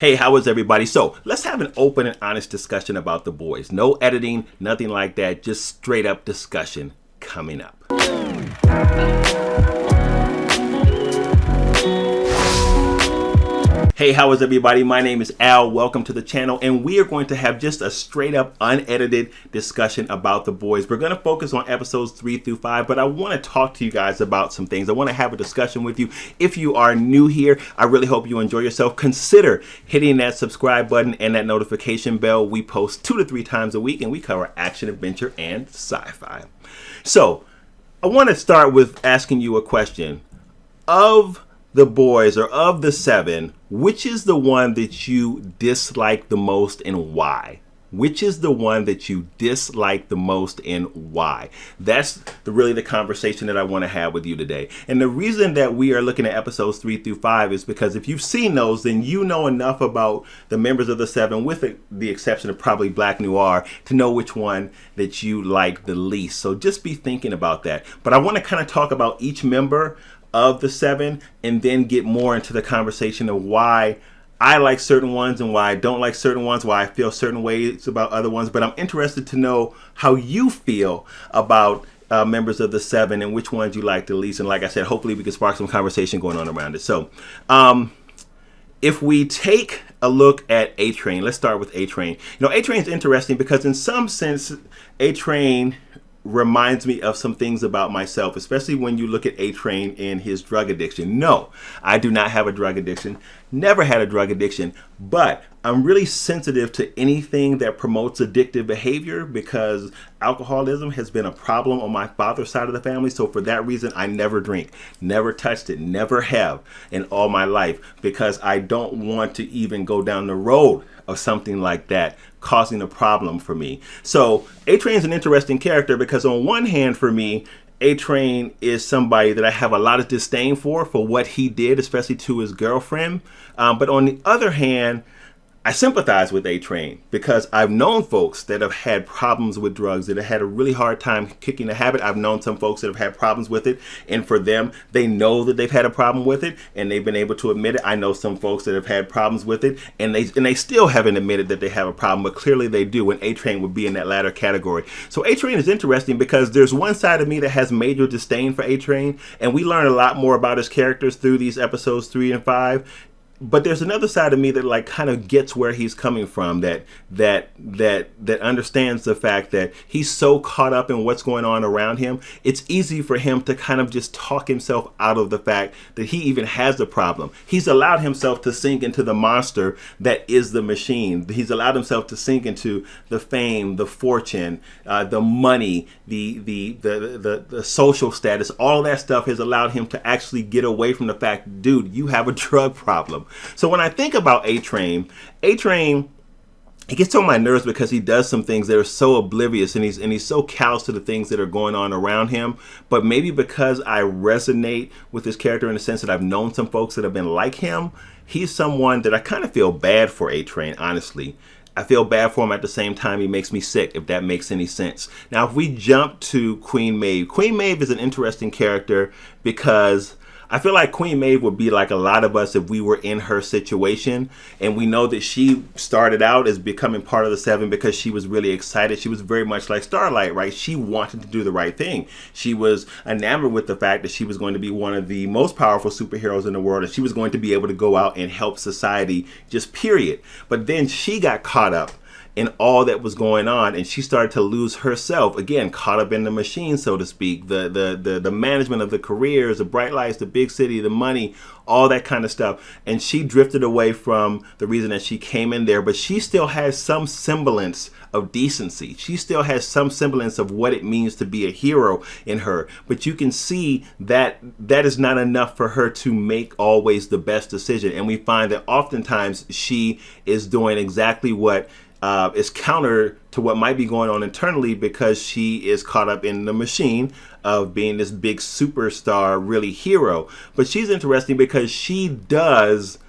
Hey, how is everybody? So let's have an open and honest discussion about the boys. No editing, nothing like that. Just straight up discussion coming up. Hey, how is everybody? My name is Al. Welcome to the channel, and we are going to have just a straight up unedited discussion about the boys. We're going to focus on episodes 3 through 5, but I want to talk to you guys about some things. I want to have a discussion with you. If you are new here, I really hope you enjoy yourself. Consider hitting that subscribe button and that notification bell. We post 2 to 3 times a week, and we cover action, adventure, and sci-fi. So I want to start with asking you a question. Of the boys, or of the 7, which is the one that you dislike the most and why? Which is the one that you dislike the most and why? That's really the conversation that I want to have with you today. And the reason that we are looking at episodes 3 through 5 is because if you've seen those, then you know enough about the members of the 7, with the exception of probably Black Noir, to know which one that you like the least. So just be thinking about that. But I want to kind of talk about each member of the 7 and then get more into the conversation of why I like certain ones and why I don't like certain ones, why I feel certain ways about other ones. But I'm interested to know how you feel about members of the 7 and which ones you like the least. And like I said, hopefully we can spark some conversation going on around it. So if we take a look at A-Train, let's start with A-Train. You know, A-Train is interesting because in some sense, A-Train reminds me of some things about myself, especially when you look at A-Train and his drug addiction. No, I do not have a drug addiction, never had a drug addiction, but I'm really sensitive to anything that promotes addictive behavior because alcoholism has been a problem on my father's side of the family. So for that reason, I never drink, never touched it, never have in all my life, because I don't want to even go down the road of something like that causing a problem for me. So A-Train is an interesting character because on one hand for me, A-Train is somebody that I have a lot of disdain for what he did, especially to his girlfriend. But on the other hand, I sympathize with A-Train because I've known folks that have had problems with drugs, that have had a really hard time kicking the habit. I've known some folks that have had problems with it, and for them, they know that they've had a problem with it, and they've been able to admit it. I know some folks that have had problems with it, and they still haven't admitted that they have a problem, but clearly they do, and A-Train would be in that latter category. So A-Train is interesting because there's one side of me that has major disdain for A-Train, and we learn a lot more about his characters through these episodes 3 and 5. But there's another side of me that like kind of gets where he's coming from, that understands the fact that he's so caught up in what's going on around him. It's easy for him to kind of just talk himself out of the fact that he even has the problem. He's allowed himself to sink into the monster that is the machine. He's allowed himself to sink into the fame, the fortune, the money, the social status. All that stuff has allowed him to actually get away from the fact, dude, you have a drug problem. So when I think about A-Train, he gets on my nerves because he does some things that are so oblivious, and he's so callous to the things that are going on around him. But maybe because I resonate with his character in the sense that I've known some folks that have been like him, he's someone that I kind of feel bad for. A-Train, honestly. I feel bad for him at the same time he makes me sick, if that makes any sense. Now, if we jump to Queen Maeve. Queen Maeve is an interesting character because I feel like Queen Maeve would be like a lot of us if we were in her situation. And we know that she started out as becoming part of the 7 because she was really excited. She was very much like Starlight, right? She wanted to do the right thing. She was enamored with the fact that she was going to be one of the most powerful superheroes in the world, and she was going to be able to go out and help society, just period. But then she got caught up in all that was going on, and she started to lose herself, again caught up in the machine, so to speak, the management of the careers, the bright lights, the big city, the money, all that kind of stuff. And she drifted away from the reason that she came in there, but she still has some semblance of decency. She still has some semblance of what it means to be a hero in her, but you can see that that is not enough for her to make always the best decision. And we find that oftentimes she is doing exactly what is counter to what might be going on internally, because she is caught up in the machine of being this big superstar, really hero. But she's interesting because she does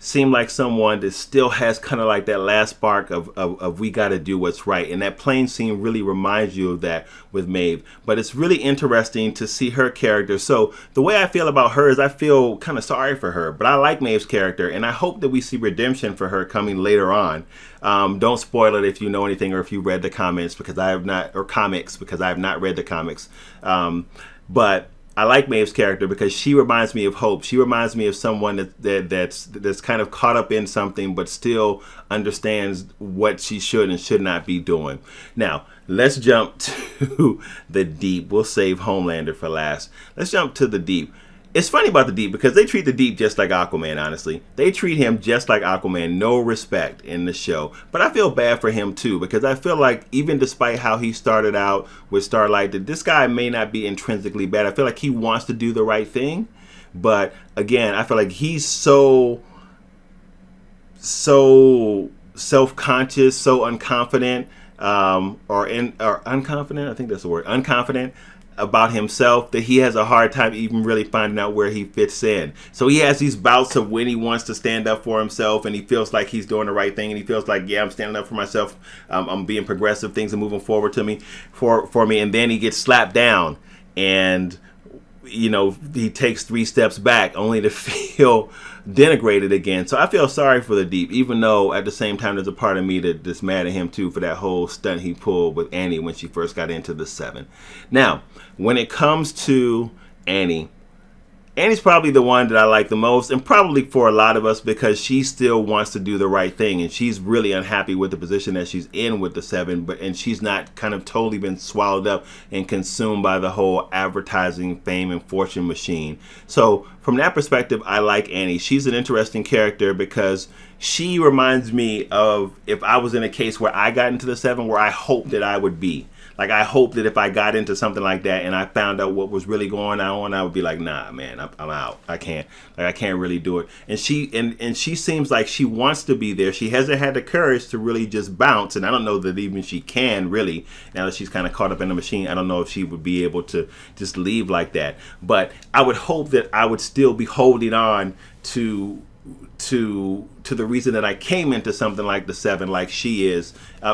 seem like someone that still has kind of like that last spark of we got to do what's right. And that plane scene really reminds you of that with Maeve. But it's really interesting to see her character. So the way I feel about her is I feel kind of sorry for her, but I like Maeve's character, and I hope that we see redemption for her coming later on. Don't spoil it if you know anything or if you read the comments, because I have not, or comics, because I have not read the comics. But I like Maeve's character because she reminds me of hope. She reminds me of someone that's kind of caught up in something but still understands what she should and should not be doing. Now, let's jump to the deep. We'll save Homelander for last. Let's jump to the deep. It's funny about the Deep because they treat the Deep just like Aquaman, honestly. They treat him just like Aquaman, no respect in the show. But I feel bad for him too, because I feel like even despite how he started out with Starlight, that this guy may not be intrinsically bad. I feel like he wants to do the right thing. But again, I feel like he's so self-conscious, so unconfident, or unconfident, I think that's the word, unconfident about himself, that he has a hard time even really finding out where he fits in. So he has these bouts of when he wants to stand up for himself and he feels like he's doing the right thing, and he feels like, yeah, I'm standing up for myself, I'm being progressive, things are moving forward to me for me, and then he gets slapped down and he takes 3 steps back only to feel denigrated again. So I feel sorry for the Deep, even though at the same time there's a part of me that's mad at him too for that whole stunt he pulled with Annie when she first got into the 7. Now, when it comes to Annie's probably the one that I like the most, and probably for a lot of us, because she still wants to do the right thing, and she's really unhappy with the position that she's in with the 7, and she's not kind of totally been swallowed up and consumed by the whole advertising, fame, and fortune machine. So from that perspective, I like Annie. She's an interesting character because she reminds me of if I was in a case where I got into the 7, where I hoped that I would be. Like, I hope that if I got into something like that and I found out what was really going on, I would be like, nah, man, I'm out. I can't really do it. And she seems like she wants to be there. She hasn't had the courage to really just bounce. And I don't know that even she can really, now that she's kind of caught up in the machine. I don't know if she would be able to just leave like that. But I would hope that I would still be holding on to the reason that I came into something like the 7, like she is,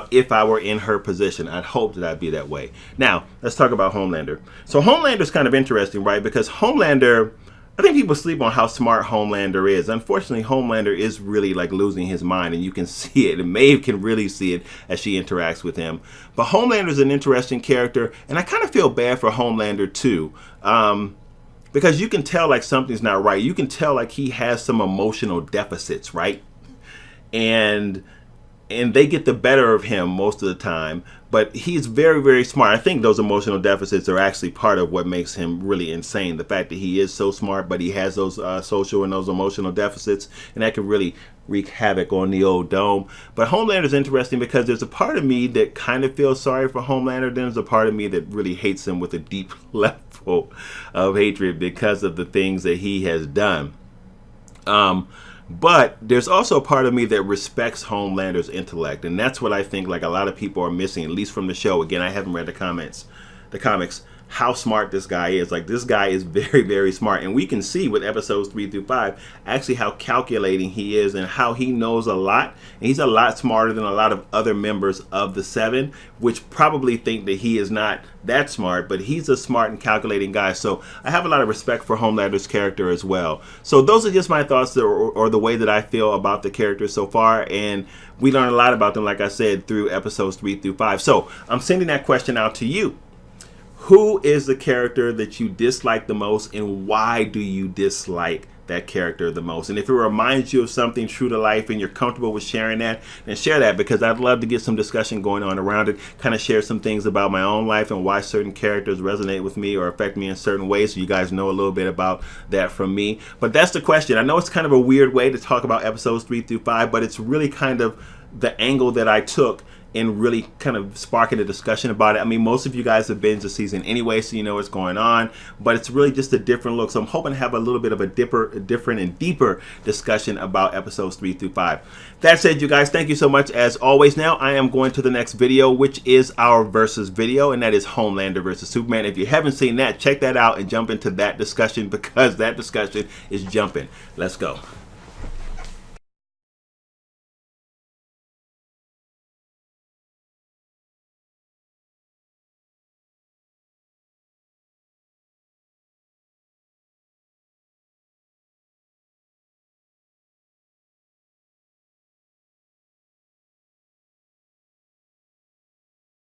if I were in her position. I'd hope that I'd be that way. Now, let's talk about Homelander. So Homelander's kind of interesting, right? Because Homelander, I think people sleep on how smart Homelander is. Unfortunately, Homelander is really like losing his mind, and you can see it, and Maeve can really see it as she interacts with him. But Homelander's an interesting character, and I kind of feel bad for Homelander too. Because you can tell like something's not right. You can tell like he has some emotional deficits, right? And they get the better of him most of the time. But he's very, very smart. I think those emotional deficits are actually part of what makes him really insane. The fact that he is so smart, but he has those social and those emotional deficits, and that can really wreak havoc on the old dome. But Homelander's interesting because there's a part of me that kind of feels sorry for Homelander. Then there's a part of me that really hates him with a deep level of hatred because of the things that he has done. But there's also a part of me that respects Homelander's intellect, and that's what I think like a lot of people are missing, at least from the show. Again, I haven't read the comics, how smart this guy is. Like, this guy is very, very smart, and we can see with episodes 3 through 5 actually how calculating he is and how he knows a lot, and he's a lot smarter than a lot of other members of the 7, which probably think that he is not that smart, but he's a smart and calculating guy. So I have a lot of respect for Homelander's character as well. So those are just my thoughts, or the way that I feel about the characters so far, and we learned a lot about them, like I said, through episodes 3 through 5. So I'm sending that question out to you. Who is the character that you dislike the most, and why do you dislike that character the most? And if it reminds you of something true to life and you're comfortable with sharing that, then share that, because I'd love to get some discussion going on around it, kind of share some things about my own life and why certain characters resonate with me or affect me in certain ways, so you guys know a little bit about that from me. But that's the question. I know it's kind of a weird way to talk about episodes 3 through 5, but it's really kind of the angle that I took and really kind of sparking a discussion about it. I mean, most of you guys have binged the season anyway, so you know what's going on, but it's really just a different look. So I'm hoping to have a little bit of a different and deeper discussion about episodes 3 through 5. That said, you guys, thank you so much as always. Now I am going to the next video, which is our versus video, and that is Homelander versus Superman. If you haven't seen that, check that out and jump into that discussion, because that discussion is jumping. Let's go.